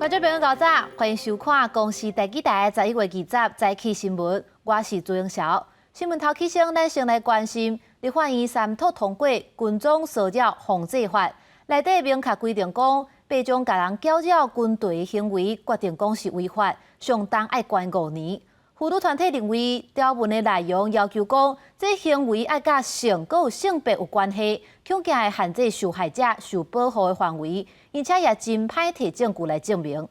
观众朋友，早，欢迎收看公视第几台11月20早起新闻。我是朱永晓。新闻头起先，咱先来关心立法院3读通过《军种骚扰防治法》，内底明确规定讲，白种甲人搅扰军队行为，决定讲是违法，上重爱关5年。妇女团体认为，条文的内容要求讲，这行为爱甲性佮有性别有关系，恐惊会限制受害者受保护的范围，而且也真歹摕证据来证明。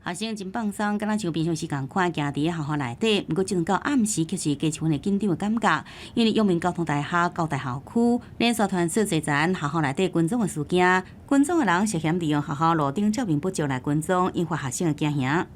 学生真放松，敢若像平常时共款行伫学校内底。不过，即阵到暗时，却是加一份紧张的感觉。因为永明交通大厦到大校区连续传出侪层学校内底军种的事件，军种的人涉嫌利用学校路顶照明不足来军种，引发学生的惊吓。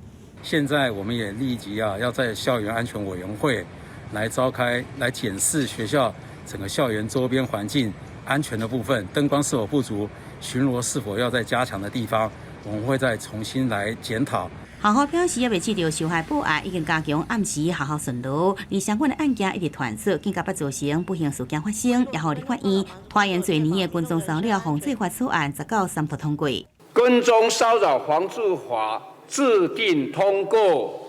现在我们也立即要在校园安全委员会来召开，来检视学校整个校园周边环境安全的部分，灯光是否不足，巡逻是否要再加强的地方。我们会再重新来检讨。学校表示，也未试到受害报案，已经加强暗时学校巡逻，而相关的案件一直传出，更加不造成不幸事件发生。也互立法院拖延多年的军种骚扰防治法草案19三读通过。军种骚扰防治法制定通过。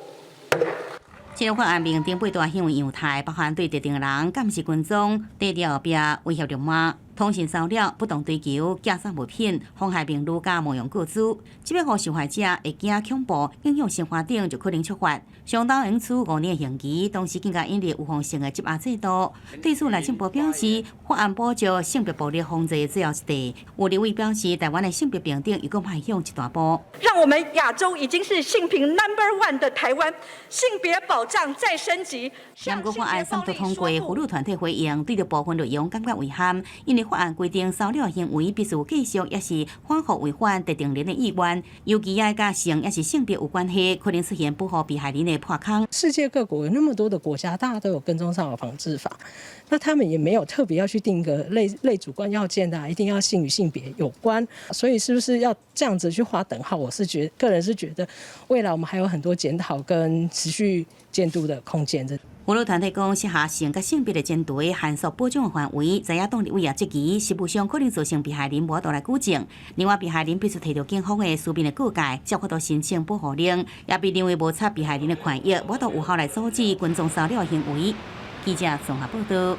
这个法案明定8大行为样态，包含对特定人监视军种、地调后壁威胁辱骂、通信骚扰、不当追求、假送物品、妨害名誉甲冒用个资，即要互受害者会惊恐怖、影响生活等，就可能触法，相当应处5年的刑期。同时，更加引入有方性的羁押制度。对此，内政部表示，法案补足性别暴力防治最后一地。有立委表示，台湾的性别平等又讲迈向一大步。让我们亚洲已经是性平 No.1 的台湾，性别保障再升级。不过，法案3读通过，妇女团体回应对着部分内容感觉遗憾，因为法案规定骚扰行为必须继续也是反复违反特定人的意愿，尤其爱甲性也是性别有关系，可能出现保护被害人的破口。世界各国有那么多的国家，大家都有跟踪骚扰防治法，那他们也没有特别要去定一个类主观要件的，一定要性与性别有关。所以是不是要这样子去划等号？我是个人是觉得，未来我们还有很多检讨跟持续监督的空间。妇女团体讲，适合性甲性别的针对限缩保障的范围，知影党立委也质疑，实务上可能造成被害人无法度来举证。另外，被害人必须提到警方的书面的告诫，才法度申请保护令，也被认为无插被害人的权益，无法度有效来阻止群众骚扰的行为。记者综合报道。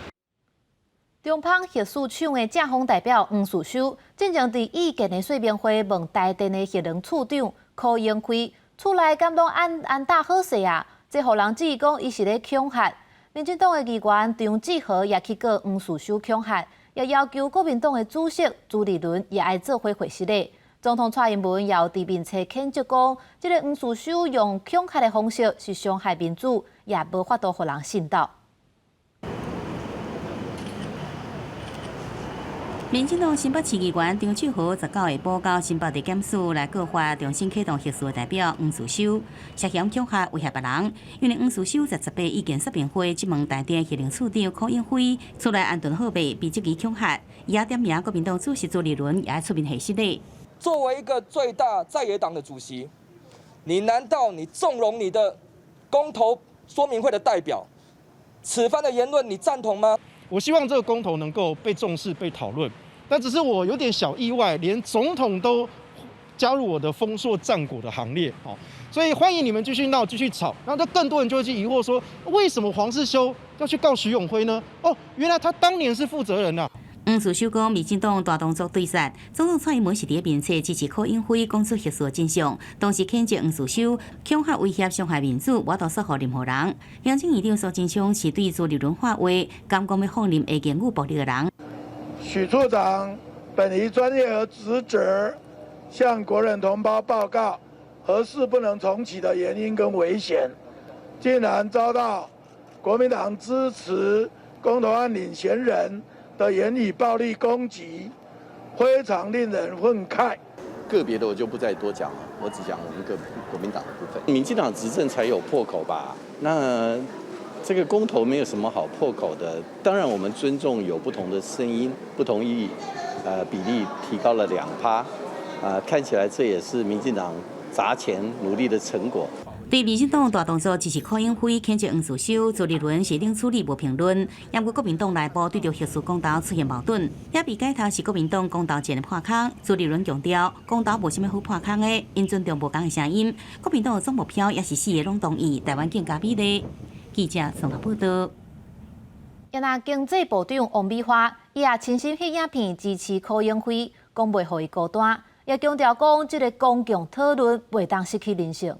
中方核市厂的正方代表黄树修，正正伫意见的说明会问台电的核能处长柯永辉，厝内敢拢安大好势啊？这互人质疑讲伊是咧恐吓。民进党的议员张志豪也去告黄树修恐吓，也要求国民党的主席朱立伦也爱做回事咧。总统蔡英文也有伫面册谴责讲，这个黄树修用恐吓的方式是伤害民主，也无法度互人信道。民进党新北市议员张志豪19下晡到新北地检署来告发重新启动核数的代表黄树修，涉嫌恐吓威胁别人。因为黄树修在18意见说明会质问台电核能处长柯永辉，厝内安顿好未被质疑恐吓，伊也点名国民党主席朱立伦也出面核实咧。作为一个最大在野党的主席，你难道你纵容你的公投说明会的代表，此番的言论你赞同吗？我希望这个公投能够被重视、被讨论。但只是我有点小意外，连总统都加入我的封锁战果的行列，所以欢迎你们继续闹、继续吵，然后就更多人就会去疑惑说，为什么黄世修要去告徐永辉呢？哦，原来他当年是负责人啊。黄树修讲，民进党大动作对杀，总统蔡英文是伫面册支持柯永辉讲出核数真相，同时谴责黄树修恐吓威胁伤害民主，无法度说服任何人。行政院长苏贞昌是对朱立伦发话，敢讲要放任会言语暴力的人。许处长本于专业和职责，向国人同胞报告核四不能重启的原因跟危险，竟然遭到国民党支持公投案领衔人的言语暴力攻击，非常令人愤慨。个别的我就不再多讲了，我只讲我们国民党的部分。民进党执政才有破口吧？那这个公投没有什么好破口的。当然，我们尊重有不同的声音，不同意，比例提高了2%，看起来这也是民进党砸钱努力的成果。对民进党大动作支持柯永辉谴责黄士修、朱立伦是冷处理无评论，也过国民党内部对着核四公投出现矛盾，也被解读是国民党公投前的破空。朱立伦强调，公投无啥物好破空的，因尊重无同的声音。国民党的总目标也是4个拢同意，台湾更加美丽。记者综合报道。也那经济部长王美花，伊也亲身翕影片支持柯永辉，讲袂互伊孤单，也强调讲，这个公共讨论袂当失去人性。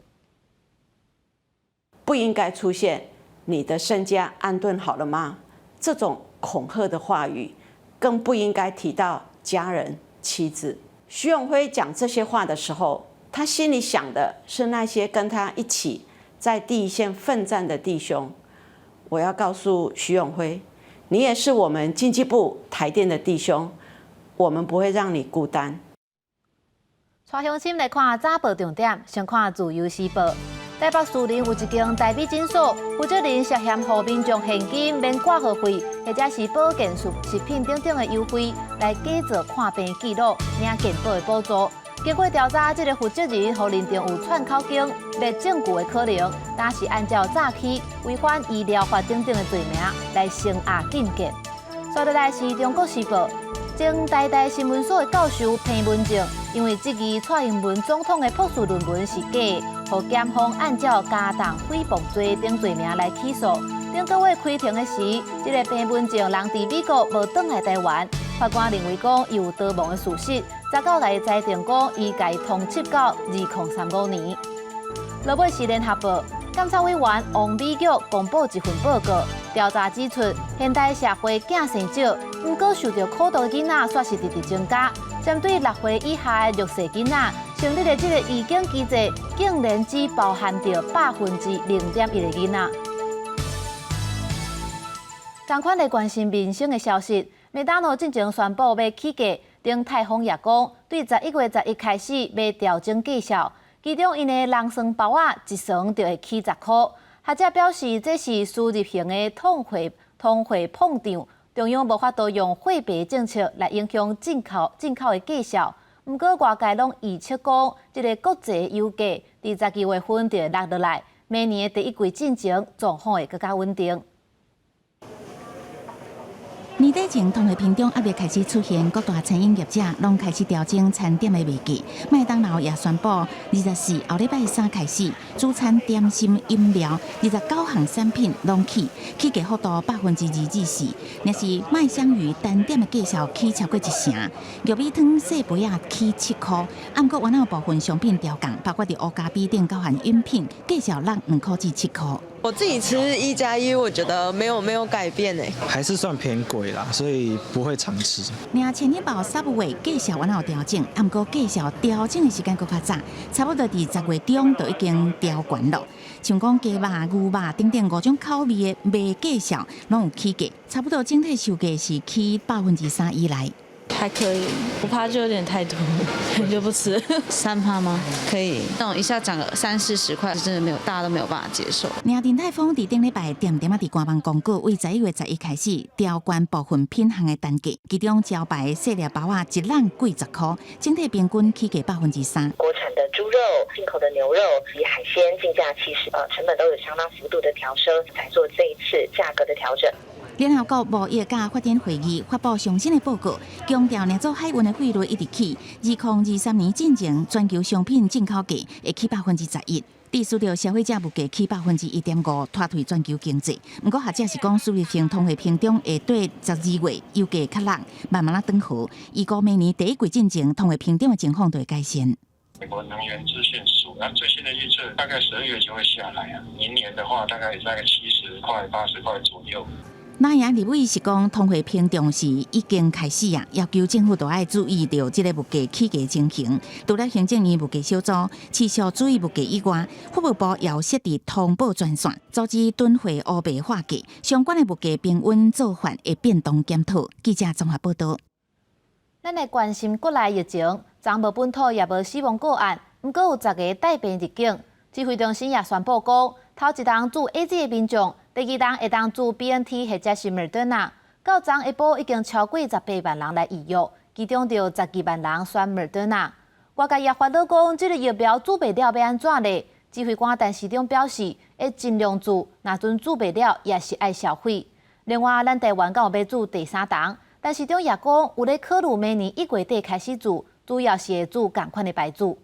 不应该出现你的身家安顿好了吗？这种恐吓的话语，更不应该提到家人、妻子。徐永辉讲这些话的时候，他心里想的是那些跟他一起在第一线奋战的弟兄。我要告诉徐永辉，你也是我们经济部台电的弟兄，我们不会让你孤单。带乡亲来看早报重点，先看自由时报。台北士林有一间代笔诊所，负责人涉嫌互民众现金免挂号费，或者是保健食品等等的优惠，来假造看病记录，领健保的补助。经过调查，这个负责人互认定有串口径、灭证据的可能，但是按照早期违反医疗法等等的罪名来声押禁见。接落来是中国时报。前台大新闻所的教授彭文正，因为质疑蔡英文总统的博士论文是假的，互检方按照加重诽谤罪等罪名来起诉。顶个月开庭的时，这个彭文正人伫美国无返来台湾，法官认为讲伊有逃亡的事实，早到来裁定讲伊该通缉到2035年。落尾是联合报。监察委员王美玉公布一份报告，调查指出，现代社会囝生少，不过受到苦毒的囡仔却是直直增加。针对6岁以下的弱势囡仔，成立的这个预警机制，竟然只包含着0.1%的囡仔。同款来关心民生的消息，麦当劳进前宣布要起价，丁泰丰也讲，对11月11开始要调整价数。其中，因的人参包仔一床就会起10块。学者表示，这是输入型的通货膨胀，中央无法度用货币政策来影响进口的价数。不过，外界拢预测讲，这个国际油价伫12月份就会落落来，明年的第一季进前状况会更加稳定。年底前，通货膨胀还未开始出现，各大餐饮业者拢开始调整餐点的卖价。麦当劳也宣布，24后礼拜3开始，主餐、点心、饮料29项产品拢起价幅度2%至4%。若是麦香鱼单点的价数起超过1成，玉米汤细杯啊起7块。不过，原有部分商品调降，包括伫乌咖啡店高含饮品，价数落2块至7块。我自己吃1+1，我觉得没有改变诶，还是算偏贵啦，所以不会常吃。另前日报Subway价数原有调整，不过价数调整的时间更较早，差不多伫10月中就已经调悬了。像讲鸡肉、牛肉等等5种口味的卖价数拢有起价，差不多整体售价是起3%以内。还可以，5%就有点太多，就不吃。3%吗？可以。那种一下涨个30-40块，真的没有，大家都没有办法接受。另丁泰丰伫顶礼拜点啊伫官方公告，为11月11开始调悬部分品项的单价，其中招牌的细粒包啊一篮贵10块，整体平均起价3%。国产的猪肉、进口的牛肉及海鲜进价其实成本都有相当幅度的调升，才做这一次价格的调整。联合国贸易甲发展会议发布上新的报告，强调两做海运的汇率一直起，2023年进前全球商品进口价会起11%，致使着消费者物价起1.5%，拖退全球经济。不过学者是讲，输入性通货膨胀会对12月油价较落，慢慢转好。预估明年第一季进前通货膨胀的情况就会改善。美国能源资讯署最新的预测大概12月就会下来啊，明年的话大概70块、80块左右。那样立委是讲，通货膨胀是已经开始啊，要求政府都爱注意到这个物价起价情形。除了行政院物价小组持续注意物价以外，服务部也设置通报专线，组织囤货乌白化价，相关的物价平稳做法会变动检讨。记者综合报道。咱来关心国内疫情，昨无本土也无死亡个案，不过有10个带病入境。指挥中心也宣布讲，头一档注 AZ 的民众。第2档会当注 BNT 或者是 Moderna， 到昨下晡已经超过18万人来预约，其中就12万人选 Moderna。外界也发到讲，这个疫苗注备了要安怎呢？指挥官陈时中表示，会尽量做，若准做袂了，也是爱消费。另外，咱台湾敢有要做第三档，陈时中也讲有咧考虑明年1月底开始做，主要是会做同款的牌子。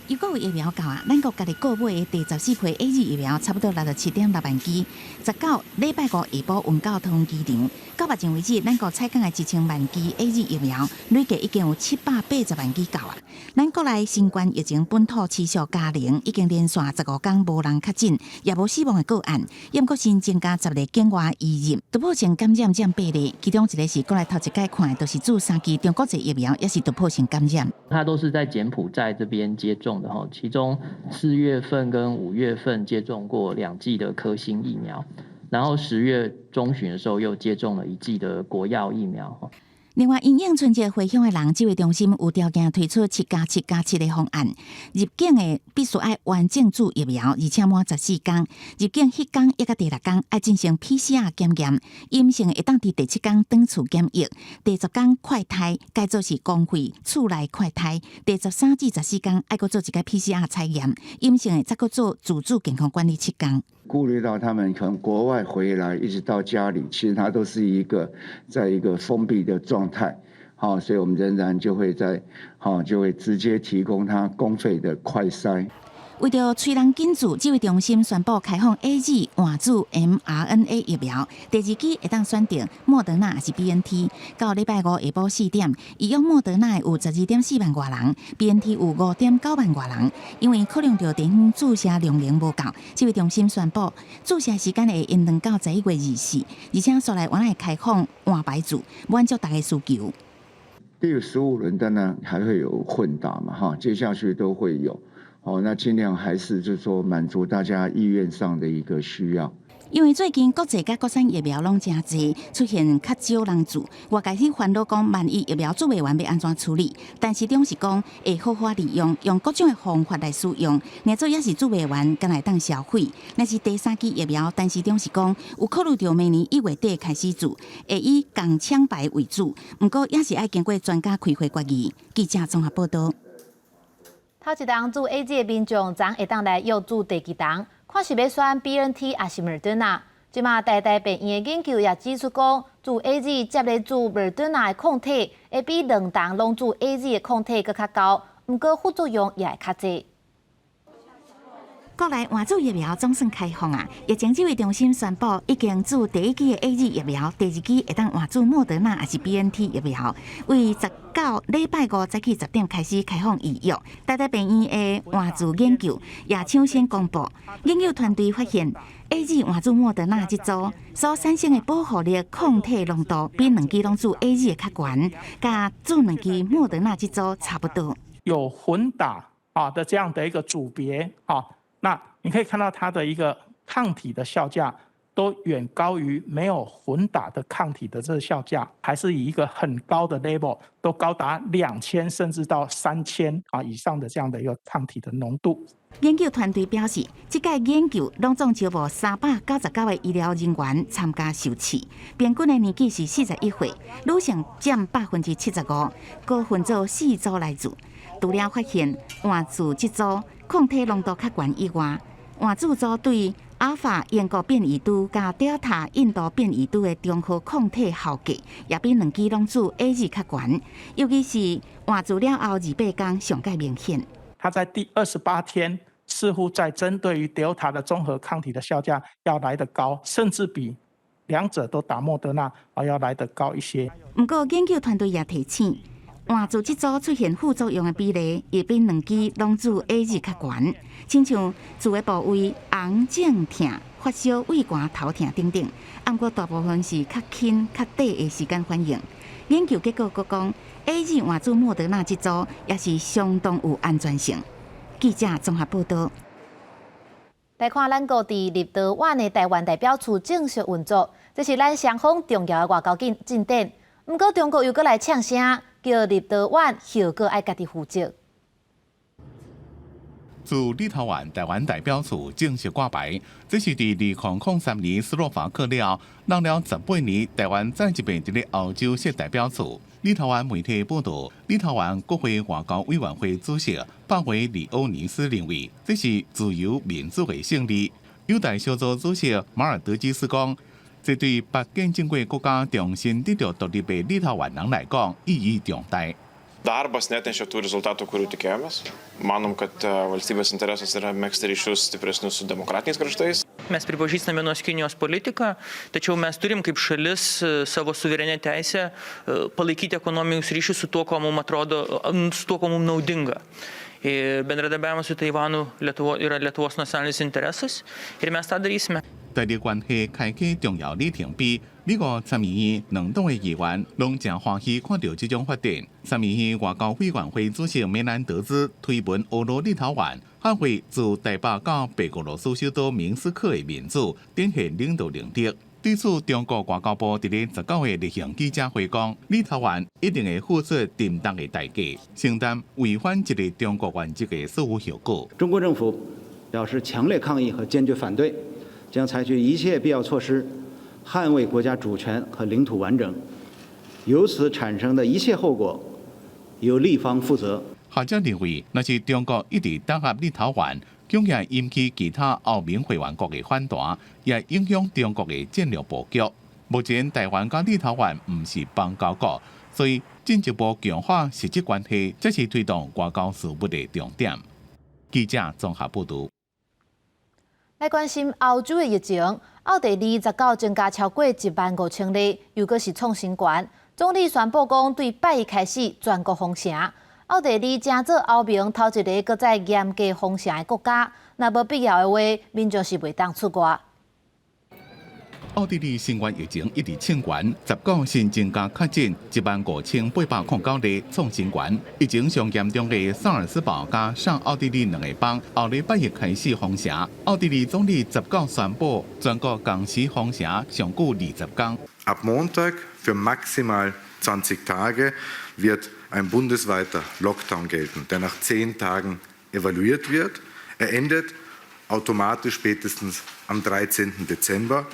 如果有疫苗到啊，咱国家己购买的第14批 AZ 疫苗差不多67.6万剂。19礼拜5下晡运到桃园机场，到目前为止，咱国采购的1000万剂 AZ 疫苗，累计已经有780万剂到啊。咱国内新冠疫情本土持续加零，已经连续15天无人确诊，也无死亡的个案，也毋新增加10例境外移入，突破性感染占8例，其中1个是国内头一届看的，就是注3剂中国籍疫苗，也是突破性感染。它都是在柬埔寨这边接种的哈，其中4月份跟5月份接种过2剂的科兴疫苗，然后10月中旬的时候又接种了1剂的国药疫苗。另外，因应春节回乡的人，指挥中心有条件推出7+7+7的方案。入境的必须爱完整注疫苗，而且满14天；入境迄天抑甲第6天爱进行 PCR 检验，阴性的会当伫第7天转厝检疫，第10天快筛改做是公费厝内快筛，第13至14天爱阁做一个 PCR 采验，阴性的再阁做自主健康管理7天。顾虑到他们从国外回来一直到家里，其实他都是在一个封闭的状态，好，所以我们仍然就会直接提供他公费的快筛。为着催人紧做，指挥中心宣布开放 AZ 换注 mRNA 疫苗，第2期会当选择莫德纳还是 BNT。到礼拜5下晡4点，医用莫德纳有12.4万外人 ，BNT 有5.9万外人。因为考量到地方注射量能无够，指挥中心宣布注射时间会延长到11月24，而且所来原来开放换牌子，满足大家需求。第15轮当然还会有混打嘛，哈，接下去都会有。那尽量还是就是说满足大家意愿上的一个需要。因为最近国际甲国产疫苗拢真济，出现较少人注，我开始烦恼讲，万一疫苗做袂完要安怎处理？但是中是讲会好好利用各种的方法来使用，乃做也是做袂完，敢来当消费。那是第3期疫苗，但是中是讲有考虑到明年1月底开始做，会以共抢牌为主，不过也是爱经过专家开会决议。记者综合报道。头一档注 AZ 的民众，昨会当来又注第2档，看是要选 BNT 还是 Moderna。即马大病院的研究也指出讲，注 AZ 接咧注 Moderna 的抗体，会比2档拢注 AZ 的抗体搁较高，不过副作用也会较济。国内换注疫苗总算开放啊！疫情指挥中心宣布，已经注第1期的 AZ 疫苗，第2期会当换注莫德纳还是 BNT 疫苗。为19礼拜5早起10点开始开放预约。台大病院的换注研究也抢先公布，研究团队发现 AZ 换注莫德纳这组所产生的保护力抗体浓度比2期拢注 AZ 的较悬，甲注2期莫德纳这组差不多。有混打的这样的一个组别那你可以看到它的一个抗体的效价都远高于没有混打的抗体的这个效价，还是以一个很高的 level， 都高达2000甚至到3000以上的这样的一个抗体的浓度。研究团队表示，这届研究拢总招募399位医疗人员参加受试，平均的年纪是41岁，女性占75%，各分做4组来做。除了发现换注这组抗体浓度较悬以外，换注组对阿尔法英国变异株加 Delta 印度变异株的中和抗体效果也比2期拢注 AZ 较悬，尤其是换注了后28天上界明显。它在第28天似乎在针对于 Delta 的综合抗体的效价要来得高，甚至比2者都打莫德纳要来得高一些。不过研究团队也提醒，换注这组出现副作用的比例也比2期拢注 AZ 较悬，亲像注的部位红、肿、痛、发烧、胃寒、头痛等等。不过大部分是较轻、较短的时间反应。研究结果佫讲 ，AZ 换注莫德纳这组也是相当有安全性。记者综合报道。来看咱国伫立陶宛的台湾代表处正式运作，这是咱双方重要的外交进展。不过中国又搁来呛声，叫立陶宛后果爱家己负责。自立陶宛台湾代表处正式挂牌，这是伫2003年斯洛伐克了，让了18年台湾再一遍伫咧欧洲设代表处。立陶宛媒體報道，立陶宛國會外交委員會主席巴維里歐尼斯認為，這是自由民主嘅勝利。友台小組主席馬爾德基斯講，這對北建經過國家重新得到獨立嘅立陶宛人來講意義重大。Darbas netnešė tų rezultatų, kurių tikėjomės. Manom, kad valstybės interesas yra megzti ryšius stipresnius su demokratiniais kraštais. Mes pripažįstame vienos Kinijos politiką, tačiau mes turim kaip šalis savo suverenę teisę palaikyti ekonominius ryšius su tuo, ko mums atrodo, su tuo, ko mums naudinga. Bendradarbiavimas su Taivanu yra Lietuvos nacionalinis interesas ir mes tą darysime. 台日關係開啟重要里程碑。美國參議院兩黨嘅議員攏真歡喜看到這種發展。參議院外交委員會主席梅蘭德茲推文俄羅立陶宛捍衛自台北到白俄羅斯首都明斯克嘅民主，展現領導能力。對此，中國外交部在19日例行記者會講，立陶宛一定會付出沉重嘅代價，承擔違反一個中國原則嘅所有後果。中國政府表示強烈抗議和堅決反對，將採取一切必要措施，捍衛國家主權和領土完整。由此產生的一切後果，由立方負責。學者認為，那是中國一直打壓立陶宛，竟然引起其他歐盟會員國嘅反彈，也影響中國嘅戰略佈局。目前台灣甲立陶宛唔是邦交國，所以進一步強化實質關係，這是推動外交事務嘅重點。記者綜合報導。來關心歐洲嘅疫情，奧地利19增加超過15000例，又閣是創新高。總理宣布講，對拜一開始全國封城。奧地利正做歐盟頭一個閣再嚴格封城嘅國家，若無必要嘅話，民眾是袂當出外。奧地利新冠疫情一直升懸，19新增加確診15809例，創新高。疫情上嚴重嘅薩爾斯堡加上奧地利兩個邦，後禮拜一開始封城。奧地利總理19宣布，全國同時封城上久20天。Ab Montag für maximal 20 Tage wird ein bundesweiter Lockdown gelten, der nach 10 Tagen evaluiert wird. Er endet automatisch spätestens am 13. Dezember.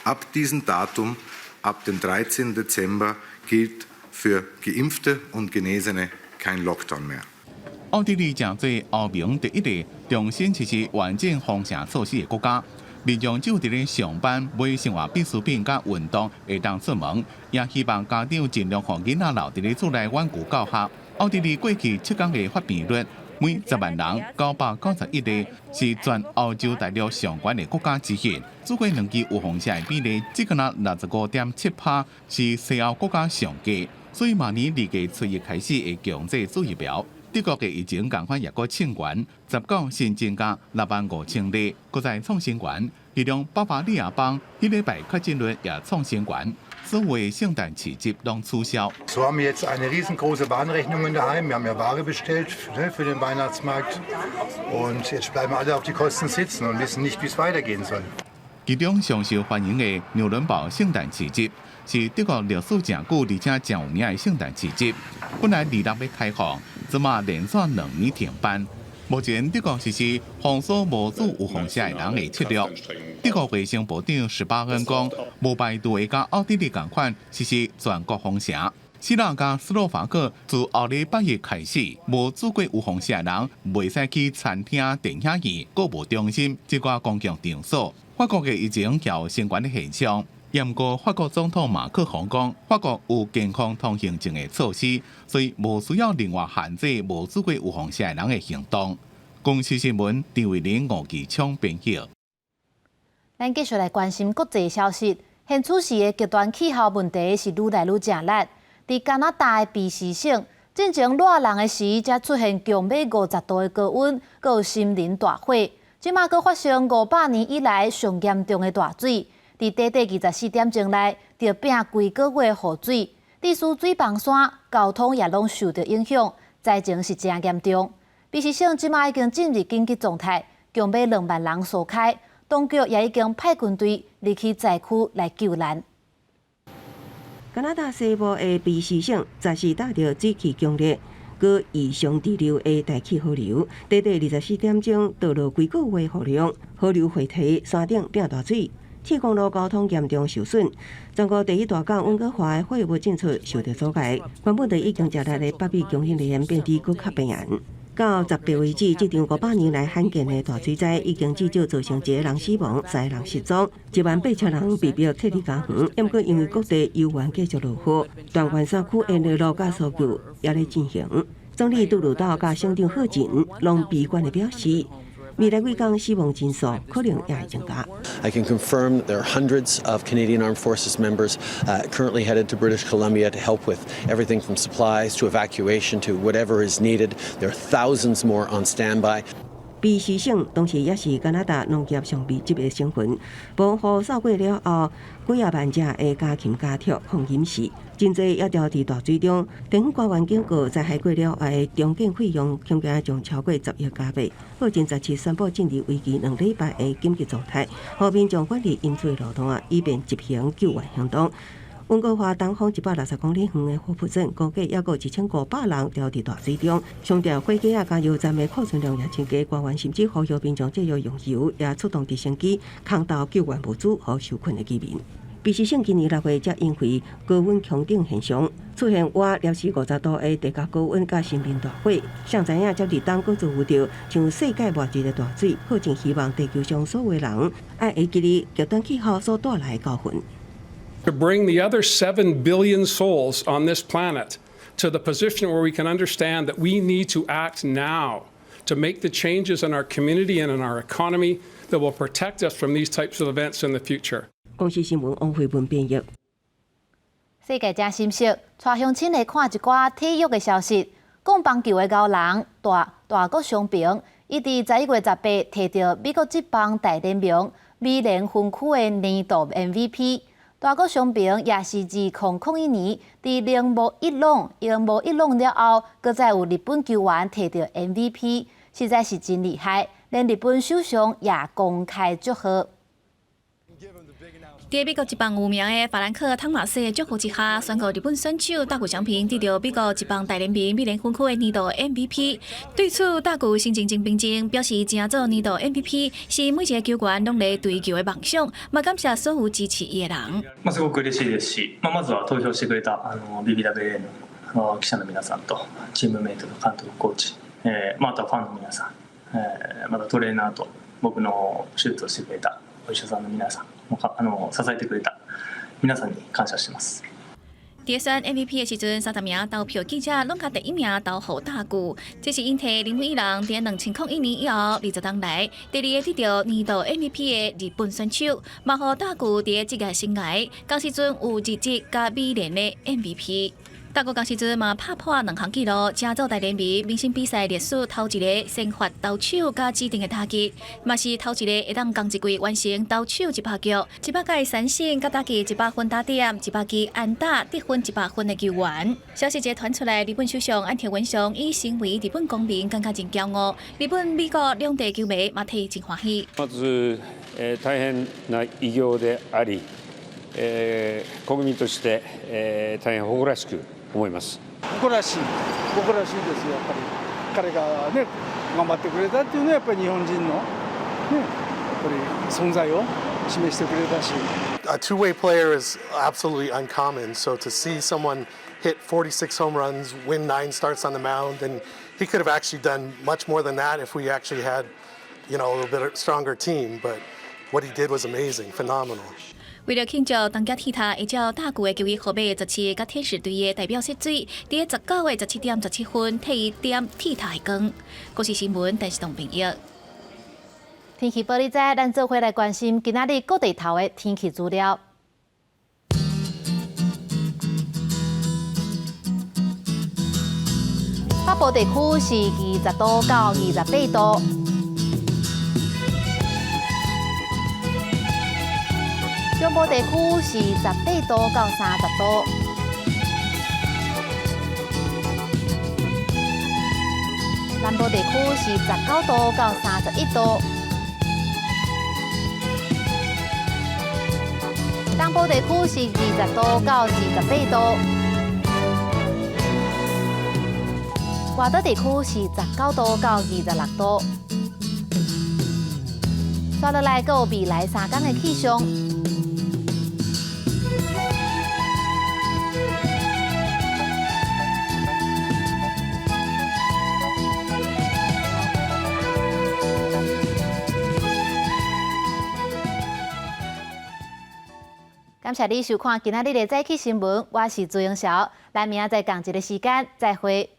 Ab diesem Datum, ab dem 13. Dezember, gilt für Geimpfte und Genesene kein Lockdown mehr. 奧地利正做歐盟第一個重新實施完整封城措施嘅國家，民眾只有佇咧上班、買生活必需品甲運動會當出門，也希望家長盡量讓囡仔留佇咧厝內穩固教學。奧地利過去7天嘅發病率每10萬人991例，是全歐洲大陸上懸嘅國家之一。祖國2期有封城嘅比例只敢若65.7%，是西歐國家上低。所以明年2月初一開始嘅強制注意表。德國嘅疫情共款也閣升懸，19新增加65000例，閣再創新高。其中巴伐利亞邦迄禮拜確診率也創新高。所有聖誕市集攏取消。So haben wir jetzt eine riesengroße Warenrechnung in der Heim. Wir haben ja Ware bestellt für den Weihnachtsmarkt. Und jetzt bleiben alle auf die Kosten sitzen und wissen nicht, wie es weitergehen soll. 其中上受歡迎嘅紐倫堡聖誕市集，是德國歷史真久而且真有名嘅聖誕市集。本來26要開放，即馬連續2年停辦。目前德國實施封鎖無主有風險嘅人嘅策略。德國衛生部長18日講，無排除會甲奧地利共款實施全國封城。希臘甲斯洛伐克自後禮拜一開始，無住過有風險嘅人袂使去餐廳、電影院、購物中心、一寡公共場所。法國嘅疫情有相關嘅現象。不過，法國總統馬克宏講，法國有健康通行證嘅措施，所以無需要另外限制無住過有風險嘅人嘅行動。公視新聞陳維玲、吳其昌編輯。咱繼續來關心國際消息。現此時嘅極端氣候問題是愈來愈正熱。在加拿大嘅卑詩省，進前熱人嘅時，才出現強尾50度嘅高溫，還有森林大火。即馬閣發生500年以來上嚴重嘅大水。在短短24點鐘內，就拼規個月雨水，地區水泵山交通也攏受到影響，災情是真嚴重。卑詩省即馬已經進入緊急狀態，強尾2萬人疏開，當局也已經派軍隊入去災區來救難。加拿大西部的卑詩省，才是帶着水汽強烈、佮異常滯留的大氣河流，短短24點鐘，倒落規個月雨量，河流匯堤山頂拼大水。铁公路交通严重受损。全国第一大港温哥华的货物进出受到阻碍，原本就已经食力的北美供应链变得更较边缘。到10月为止，这场500年来罕见的大水灾已经至少造成1个人死亡，3个人失踪，18000人被迫撤离家园。不过，因为各地油源继续落雨，大关山区的内陆甲数据也在进行。总理杜鲁道甲省长贺锦拢悲观地表示，未来几天死亡人数可能也会增加。I can confirm there are hundreds of Canadian Armed Forces members currently headed to British Columbia to help with everything from supplies to evacuation to whatever is needed. There are thousands more on standby. BC 省同时也是加拿大农业上密集的省份，暴雨扫过了后，几啊万只的家禽家畜放饮食，真侪也掉伫大水中。政府官员警告，灾害过了后的重建费用恐惊将超过10亿加币。报前17宣布进入为期2礼拜的紧急状态，和民众管理饮水路段，以便执行救援行动。温哥华东方160公里远的霍普镇，估计也有1500人掉伫大水中。强调火机加油站的库存量也增加，官员甚至呼吁民众借由用油，也出动直升机空投救援物资和受困的居民。BC 省今年6月才因为高温强顶现象，出现约50度的地价高温甲森林大火。谁知影这日当搁做有着像世界末日的大水，可真希望地球上所有人爱会记哩极端气候所带来的教训。To bring the other 7 billion souls on this planet to the position where we can understand that we need to act now to make the changes in our community and in our economy that will protect us from these types of events in the future. 公司新闻王慧文编译。世界正心息，带乡亲来看一寡体育的消息。讲棒球的高人大国翔平，伊伫11月18摕到美国职棒大联盟美联分区的年度 MVP。大国翔平也是2001年伫铃木一朗了后，搁再有日本球员摕到 MVP， 实在是真厉害，连日本首相也公开祝贺。在美国职棒有名的法兰克·汤马斯的祝福之下，宣告日本选手大谷翔平得到美国职棒大联盟美联分区的年度 MVP。对此，大谷心情真平静，表示争做年度 MVP 是每一个球員拢在追求的夢想，嘛感謝所有支持伊的人。すごく嬉しいですし、まずは投票してくれたBBWA の記者の皆さんとチームメイトの監督、コーチ、あとはファンの皆さん、またトレーナーと僕の手術をしてくれたお医者さんの皆さん。支えてくれた皆さんに感謝してます。在选 MVP 的时阵，30名投票记者拢甲第一名投予大谷，这是因替林伟人在2001年以后20冬来第2个得到年度 MVP 的日本选手，嘛予大谷在职业生涯当时阵有日职甲美联的 MVP。大谷当时阵嘛拍破2项纪录，正走大联盟明星比赛历史头一个先发投手加指定的打击，嘛是头一个会当同一季完成投手100局、100届三振甲打击100分打点、100支安打得分100分的球员。消息一传出来，日本首相岸田文雄以身为日本公民感觉真骄傲，日本、美国两地球迷嘛替真欢喜。まず、大変な偉業であり、国民として、大変誇らしく思います。誇らしいですよ、やっぱり彼がね頑張ってくれたっていうのはやっぱり日本人のねやっぱり存在を示してくれたし。A two-way player is absolutely uncommon, so to see someone hit 46 home runs, win 9 starts on the mound, and he could have actually done much more than that if we actually had, a little bit stronger team. But what he did was amazing, phenomenal. 为了庆祝当家天塔，依照大谷的球衣号码17甲天使队的代表色水，伫19月17点17分替伊点天塔的光。国视新闻电视台编译。天气报你知，咱做伙来关心今仔日各地头的天气资料。北部地区是20度到28度。中部地区是18度到30度，南部地区是19度到31度，东部地区是20度到28度，外岛地区是19度到26度。刷落来，有未来3天的气象。感谢你收看今仔日的早起新闻，我是朱永晓，咱明仔载同一个时间再会。